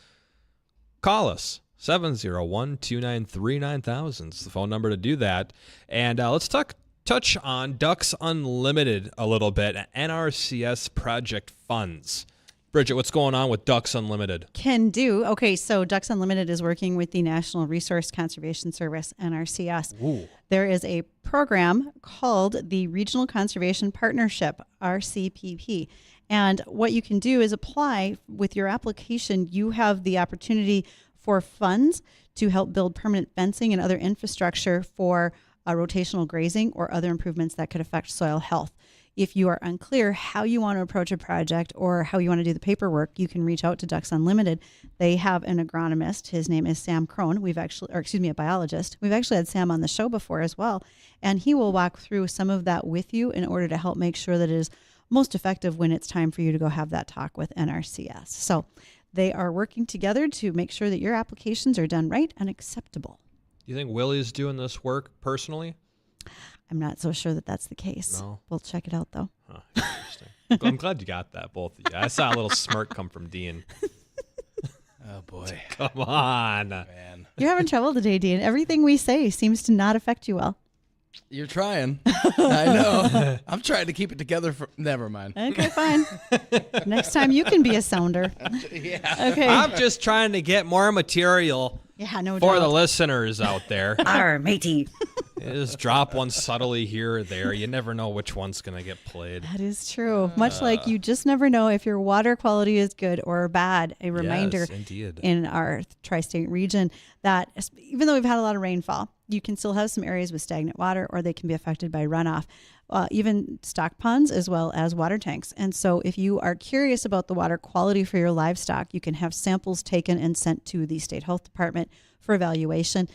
Speaker 1: call us. 701-293-9000 is the phone number to do that. And let's touch on Ducks Unlimited a little bit, NRCS project funds. Bridgette, what's going on with Ducks Unlimited?
Speaker 2: Can do. Okay, so Ducks Unlimited is working with the National Resource Conservation Service, NRCS.
Speaker 1: Ooh.
Speaker 2: There is a program called the Regional Conservation Partnership, RCPP. And what you can do is apply with your application. You have the opportunity for funds to help build permanent fencing and other infrastructure for rotational grazing or other improvements that could affect soil health. If you are unclear how you want to approach a project or how you want to do the paperwork, you can reach out to Ducks Unlimited. They have an agronomist. His name is Sam Crone. A biologist. We've actually had Sam on the show before as well. And he will walk through some of that with you in order to help make sure that it is most effective when it's time for you to go have that talk with NRCS. So they are working together to make sure that your applications are done right and acceptable.
Speaker 1: Do you think Willie's doing this work personally?
Speaker 2: I'm not so sure that that's the case.
Speaker 1: No.
Speaker 2: We'll check it out, though.
Speaker 1: Huh, interesting. I'm glad you got that, both of you. I saw a little smirk come from Dean.
Speaker 3: Oh, boy.
Speaker 1: Come on.
Speaker 3: Man.
Speaker 2: You're having trouble today, Dean. Everything we say seems to not affect you well.
Speaker 3: You're trying. I know. I'm trying to keep it together. Never mind.
Speaker 2: Okay, fine. Next time you can be a sounder.
Speaker 3: Yeah.
Speaker 2: Okay.
Speaker 1: I'm just trying to get more material
Speaker 2: Yeah, no
Speaker 1: for
Speaker 2: doubt.
Speaker 1: the listeners out there.
Speaker 6: Arr, matey.
Speaker 1: Just drop one subtly here or there. You never know which one's going to get played.
Speaker 2: That is true. Much like you just never know if your water quality is good or bad. A reminder
Speaker 1: Yes, indeed.
Speaker 2: in our tri-state region that even though we've had a lot of rainfall, you can still have some areas with stagnant water or they can be affected by runoff, even stock ponds as well as water tanks. And so if you are curious about the water quality for your livestock, you can have samples taken and sent to the state health department for evaluation.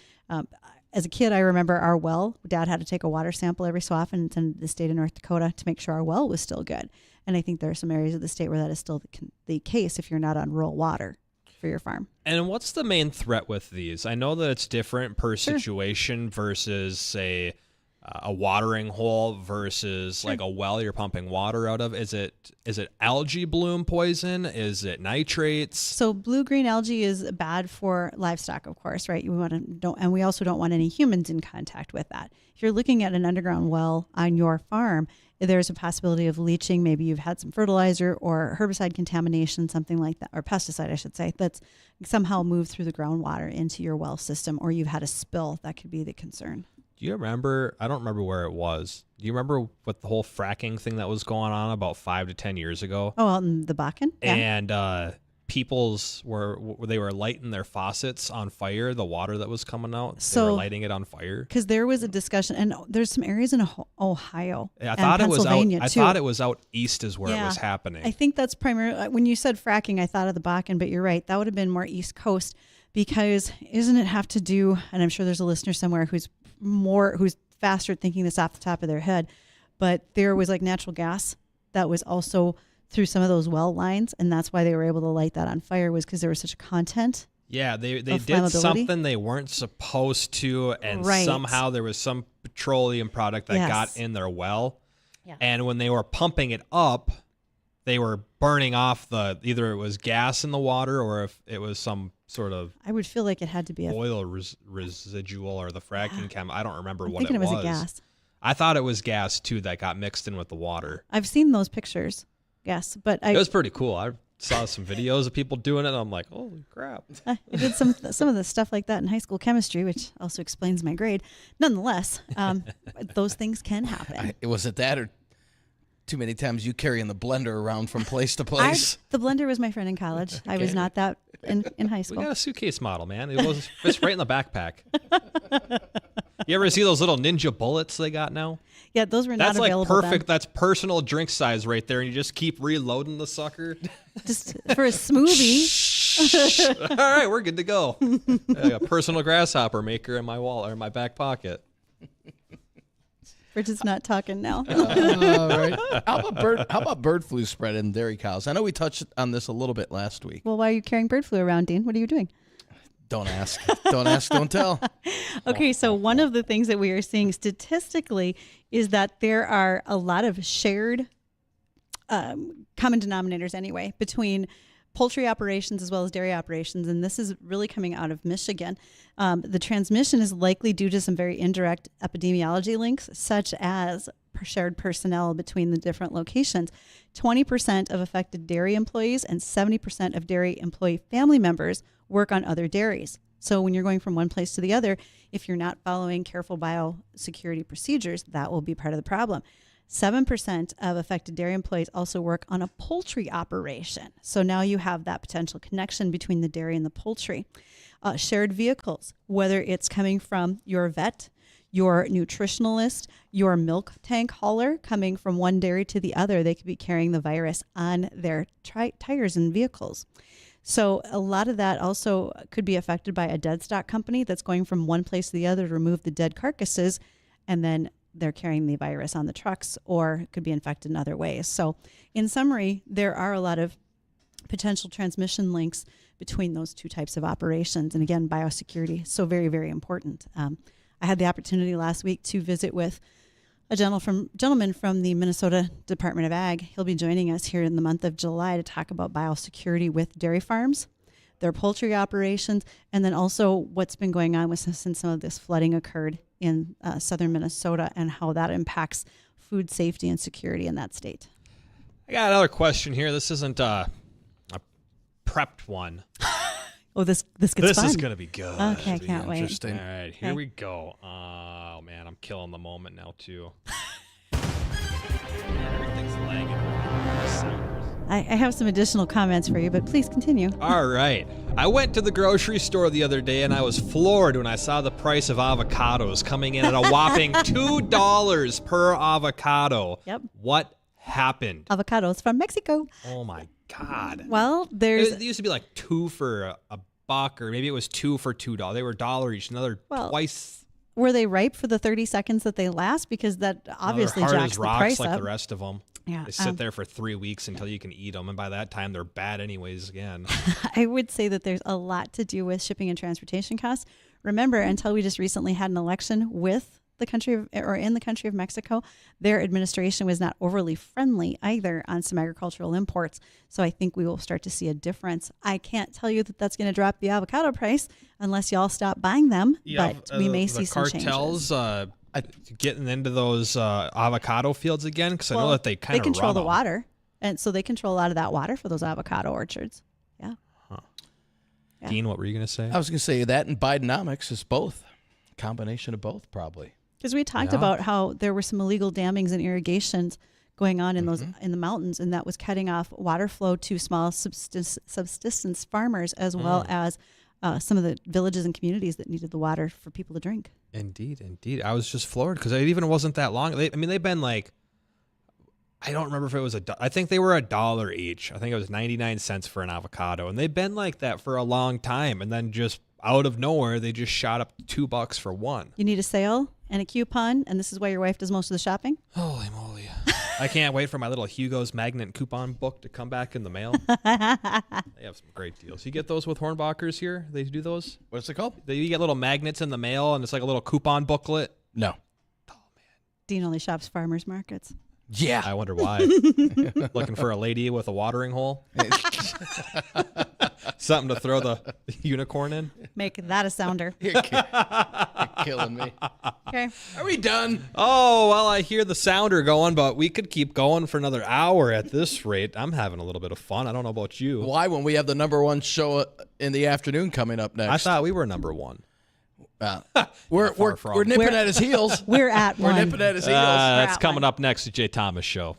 Speaker 2: As a kid, I remember our well. Dad had to take a water sample every so often and send it to the state of North Dakota to make sure our well was still good. And I think there are some areas of the state where that is still the case if you're not on rural water for your farm.
Speaker 1: And what's the main threat with these? I know that it's different per situation versus, say, a watering hole versus like a well you're pumping water out of. Is it algae bloom poison? Is it nitrates?
Speaker 2: So blue-green algae is bad for livestock, of course, right? And we also don't want any humans in contact with that. If you're looking at an underground well on your farm, there's a possibility of leaching. Maybe you've had some fertilizer or herbicide contamination, something like that, or pesticide, I should say, that's somehow moved through the groundwater into your well system, or you've had a spill. That could be the concern.
Speaker 1: Do you remember? I don't remember where it was. Do you remember what the whole fracking thing that was going on about 5 to 10 years ago?
Speaker 2: Oh, out in the Bakken? Yeah.
Speaker 1: And people's were lighting their faucets on fire, the water that was coming out. They were lighting it on fire.
Speaker 2: Because there was a discussion, and there's some areas in Ohio
Speaker 1: I
Speaker 2: and
Speaker 1: thought it was out.
Speaker 2: Pennsylvania,
Speaker 1: I
Speaker 2: too.
Speaker 1: thought it was out east is where it
Speaker 2: Yeah.
Speaker 1: was happening.
Speaker 2: I think that's primarily, when you said fracking, I thought of the Bakken, but you're right. That would have been more East Coast because doesn't it have to do, and I'm sure there's a listener somewhere who's faster at thinking this off the top of their head, but there was like natural gas that was also through some of those well lines, and that's why they were able to light that on fire, was because there was such a content.
Speaker 1: Yeah, they
Speaker 2: of
Speaker 1: did
Speaker 2: flammability.
Speaker 1: something they weren't supposed to, and
Speaker 2: Right.
Speaker 1: somehow there was some petroleum product that
Speaker 2: Yes.
Speaker 1: got in their well.
Speaker 2: Yeah.
Speaker 1: And when they were pumping it up, they were burning off either it was gas in the water or if it was some sort of
Speaker 2: I would feel like it had to be
Speaker 1: oil residual or the fracking chem. I don't remember
Speaker 2: I'm
Speaker 1: what
Speaker 2: thinking
Speaker 1: it
Speaker 2: it was
Speaker 1: was.
Speaker 2: a gas.
Speaker 1: I thought it was gas too that got mixed in with the water.
Speaker 2: I've seen those pictures. Yes, but
Speaker 1: It was pretty cool. I saw some videos of people doing it. And I'm like, holy crap.
Speaker 2: I did some of the stuff like that in high school chemistry, which also explains my grade. Nonetheless, those things can happen.
Speaker 3: Was it that or too many times you carrying the blender around from place to place?
Speaker 2: The blender was my friend in college. I was not that in high
Speaker 1: We
Speaker 2: school.
Speaker 1: got a suitcase model, man. It fits right in the backpack. You ever see those little ninja bullets they got now?
Speaker 2: Yeah, those were
Speaker 1: That's
Speaker 2: not
Speaker 1: like
Speaker 2: available
Speaker 1: perfect. That's personal drink size right there, and you just keep reloading the sucker.
Speaker 2: then. Just for a smoothie.
Speaker 1: All right, we're good to go. I got a personal grasshopper maker in my wall or in my back pocket.
Speaker 2: We're just not talking now.
Speaker 3: All right. How about bird flu spread in dairy cows? I know we touched on this a little bit last week.
Speaker 2: Well, why are you carrying bird flu around, Dean? What are you doing?
Speaker 3: Don't ask. Don't ask. Don't tell.
Speaker 2: Okay, so one of the things that we are seeing statistically is that there are a lot of shared common denominators anyway between poultry operations as well as dairy operations, and this is really coming out of Michigan. The transmission is likely due to some very indirect epidemiology links, such as shared personnel between the different locations. 20% of affected dairy employees and 70% of dairy employee family members work on other dairies. So when you're going from one place to the other, if you're not following careful biosecurity procedures, that will be part of the problem. 7% of affected dairy employees also work on a poultry operation. So now you have that potential connection between the dairy and the poultry. Shared vehicles, whether it's coming from your vet, your nutritionalist, your milk tank hauler coming from one dairy to the other. They could be carrying the virus on their tires and vehicles. So a lot of that also could be affected by a dead stock company that's going from one place to the other to remove the dead carcasses, and then they're carrying the virus on the trucks, or could be infected in other ways. So in summary, there are a lot of potential transmission links between those two types of operations. And again, biosecurity, so very, very important. I had the opportunity last week to visit with a gentleman from the Minnesota Department of Ag. He'll be joining us here in the month of July to talk about biosecurity with dairy farms, their poultry operations, and then also what's been going on since some of this flooding occurred in southern Minnesota and how that impacts food safety and security in that state.
Speaker 1: I got another question here. This isn't a prepped one.
Speaker 2: Oh, this gets fun.
Speaker 1: This is going to be good.
Speaker 2: Okay, I can't wait.
Speaker 3: Interesting.
Speaker 1: All right, here we go. Oh, man, I'm killing the moment now, too. Everything's lagging.
Speaker 2: I have some additional comments for you, but please continue.
Speaker 1: All right. I went to the grocery store the other day, and I was floored when I saw the price of avocados coming in at a whopping $2 per avocado.
Speaker 2: Yep.
Speaker 1: What happened?
Speaker 2: Avocados from Mexico.
Speaker 1: Oh, my God.
Speaker 2: Well,
Speaker 1: It used to be like $2 for a buck, or maybe it was $2 for $2. They were $1 each, another twice.
Speaker 2: Were they ripe for the 30 seconds that they last? Because that obviously
Speaker 1: they're hard
Speaker 2: jacks
Speaker 1: as
Speaker 2: the
Speaker 1: rocks
Speaker 2: price
Speaker 1: like
Speaker 2: up.
Speaker 1: the rest of them.
Speaker 2: Yeah,
Speaker 1: They sit there for 3 weeks until you can eat them, and by that time they're bad anyways again.
Speaker 2: I would say that there's a lot to do with shipping and transportation costs. Remember, until we just recently had an election with the country in the country of Mexico, their administration was not overly friendly either on some agricultural imports. So I think we will start to see a difference. I can't tell you that that's going to drop the avocado price unless y'all stop buying them, but we may see some changes.
Speaker 1: The cartels getting into those avocado fields again, because I know that they kind of
Speaker 2: control
Speaker 1: run
Speaker 2: the
Speaker 1: them.
Speaker 2: water, and so they control a lot of that water for those avocado orchards. Yeah. Yeah.
Speaker 1: Dean, what were you going to say?
Speaker 3: I was going to say that and Bidenomics is both. Combination of both, probably.
Speaker 2: Because we talked about how there were some illegal dammings and irrigations going on in those in the mountains, and that was cutting off water flow to small subsistence farmers, as well as some of the villages and communities that needed the water for people to drink.
Speaker 1: Indeed. I was just floored because it even wasn't that long. They've been like, I don't remember if it was I think they were $1 each. I think it was 99 cents for an avocado, and they've been like that for a long time. And then just out of nowhere, they just shot up $2 for one.
Speaker 2: You need a sale and a coupon, and this is why your wife does most of the shopping?
Speaker 1: Holy moly. I can't wait for my little Hugo's Magnet coupon book to come back in the mail. They have some great deals. You get those with Hornbachers here? They do those?
Speaker 3: What's it called?
Speaker 1: You get little magnets in the mail, and it's like a little coupon booklet.
Speaker 3: No.
Speaker 2: Dean only shops farmers markets.
Speaker 3: Yeah.
Speaker 1: I wonder why. Looking for a lady with a watering hole? Something to throw the unicorn in?
Speaker 2: Make that a sounder.
Speaker 3: You're killing me.
Speaker 2: Okay.
Speaker 3: Are we done?
Speaker 1: Oh, well, I hear the sounder going, but we could keep going for another hour at this rate. I'm having a little bit of fun. I don't know about you.
Speaker 3: Why, when we have the #1 show in the afternoon coming up next?
Speaker 1: I thought we were #1.
Speaker 3: We're nipping at his heels.
Speaker 2: We're at
Speaker 3: We're
Speaker 2: one.
Speaker 3: nipping at his heels.
Speaker 1: That's
Speaker 2: at
Speaker 1: coming
Speaker 2: one.
Speaker 1: up next, the Jay Thomas Show.